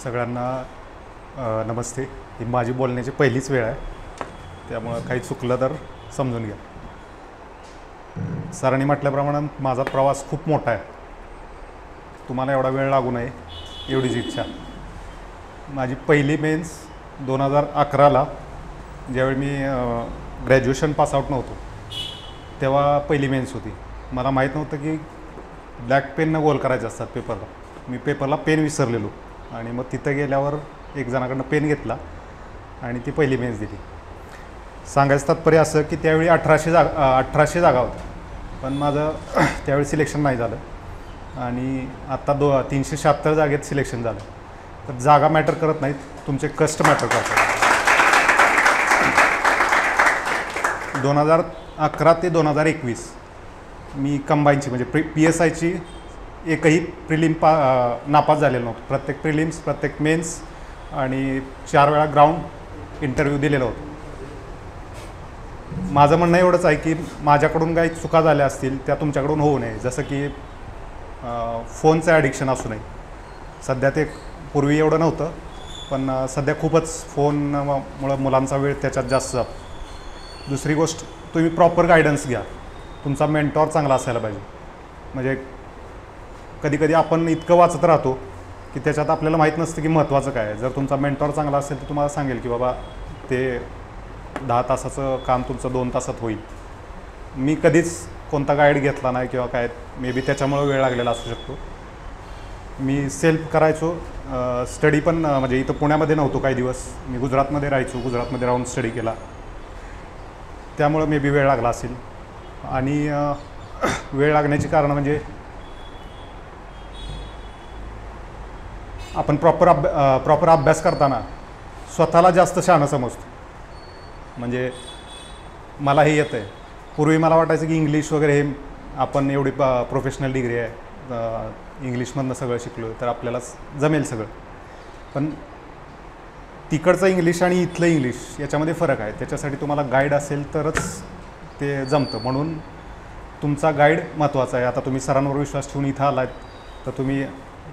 सगळ्यांना नमस्ते. ही माझी बोलण्याची पहिलीच वेळ आहे, त्यामुळं काही चुकलं तर समजून घ्या. सरांनी म्हटल्याप्रमाणे माझा प्रवास खूप मोठा आहे. तुम्हाला एवढा वेळ लागू नये एवढीच इच्छा. माझी पहिली मेन्स 2011ला, ज्यावेळी मी ग्रॅज्युएशन पासआउट नव्हतो तेव्हा पहिली मेन्स होती. मला माहीत नव्हतं की ब्लॅक पेननं गोल करायचे असतात पेपरला. मी पेपरला पेन विसरलेलो आणि मग तिथं गेल्यावर एक जणाकडनं पेन घेतला आणि ती पहिली मेन्स दिली. सांगायचं तात्पर्य असं की त्यावेळी 1800 जागा होत्या, पण माझं त्यावेळी सिलेक्शन नाही झालं आणि आत्ता 376 जागेत सिलेक्शन झालं. तर जागा मॅटर करत नाहीत, तुमचे कष्ट मॅटर करतात. 2011 ते 2021 मी कंबाईनची म्हणजे PSIची एकही प्रिलिम नापास झालेलं नव्हतं. प्रत्येक प्रिलिम्स, प्रत्येक मेन्स आणि 4 वेळा ग्राउंड इंटरव्ह्यू दिलेला होता. माझं म्हणणं एवढंच आहे की माझ्याकडून काही चुका झाल्या असतील त्या तुमच्याकडून होऊ नये. जसं की फोनचं ॲडिक्शन असू नये. सध्या ते पूर्वी एवढं नव्हतं, पण सध्या खूपच फोनमुळं मुलांचा वेळ त्याच्यात जास्त जातो. दुसरी गोष्ट, तुम्ही प्रॉपर गायडन्स घ्या. तुमचा मेंटॉर चांगला असायला पाहिजे. म्हणजे कधीकधी आपण इतकं वाचत राहतो की त्याच्यात आपल्याला माहीत नसतं की महत्त्वाचं काय आहे. जर तुमचा मेंटॉर चांगला असेल तर तुम्हाला सांगेल की बाबा ते 10 तासाचं काम तुमचं 2 तासात होईल. मी कधीच कोणता गाईड घेतला नाही किंवा काय, मे बी त्याच्यामुळं वेळ लागलेला असू शकतो. मी सेल्फ करायचो. स्टडी पण म्हणजे इथं पुण्यामध्ये नव्हतो काही दिवस, मी गुजरातमध्ये राहायचो. गुजरातमध्ये राहून स्टडी केला, त्यामुळं मे बी वेळ लागला असेल. आणि वेळ लागण्याची कारणं म्हणजे आपण प्रॉपर अभ्यास करताना स्वतःला जास्त शहाणं समजतो. म्हणजे मला हे येतं आहे. पूर्वी मला वाटायचं की इंग्लिश वगैरे हे आपण एवढी प्रोफेशनल डिग्री आहे, इंग्लिशमधनं सगळं शिकलो तर आपल्याला जमेल सगळं. पण तिकडचं इंग्लिश आणि इथलं इंग्लिश याच्यामध्ये फरक आहे. त्याच्यासाठी तुम्हाला गाईड असेल तरच ते जमतं. म्हणून तुमचा गाईड महत्त्वाचा आहे. आता तुम्ही सरांवर विश्वास ठेवून इथं आलात तर तुम्ही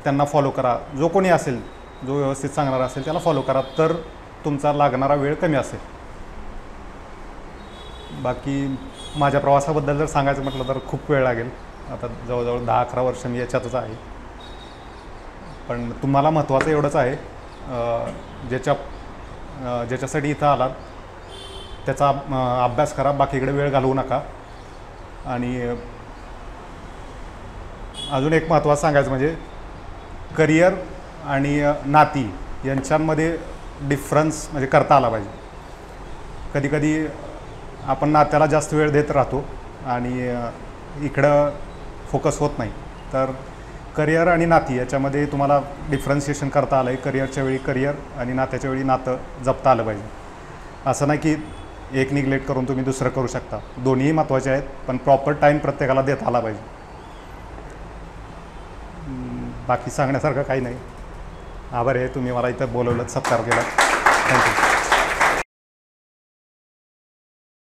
त्यांना फॉलो करा. जो कोणी असेल, जो व्यवस्थित सांगणारा असेल त्याला फॉलो करा, तर तुमचा लागणारा वेळ कमी असेल. बाकी माझ्या प्रवासाबद्दल जर सांगायचं म्हटलं तर खूप वेळ लागेल. आता जवळजवळ 10-11 वर्ष मी याच्यातच आहे. पण तुम्हाला महत्त्वाचं एवढंच आहे, ज्याच्यासाठी इथं आलात त्याचा अभ्यास करा, बाकीकडे वेळ घालवू नका. आणि अजून एक महत्त्वाचं सांगायचं म्हणजे करिअर आणि नाती यांच्यामध्ये डिफरन्स म्हणजे करता आला पाहिजे. कधीकधी आपण नात्याला जास्त वेळ देत राहतो आणि इकडं फोकस होत नाही. तर करिअर आणि नाती याच्यामध्ये तुम्हाला डिफरन्शिएशन करता आलं आहे. करिअरच्या वेळी करिअर आणि नात्याच्या वेळी नातं जपता आलं पाहिजे. असं नाही की एक निग्लेक्ट करून तुम्ही दुसरं करू शकता. दोन्हीही महत्त्वाचे आहेत, पण प्रॉपर टाईम प्रत्येकाला देता आला पाहिजे. बाकी सांगण्यासारखं काही नाही. आभार आहे, तुम्ही मला इथं बोलवलं, सत्कार केला. थँक्यू.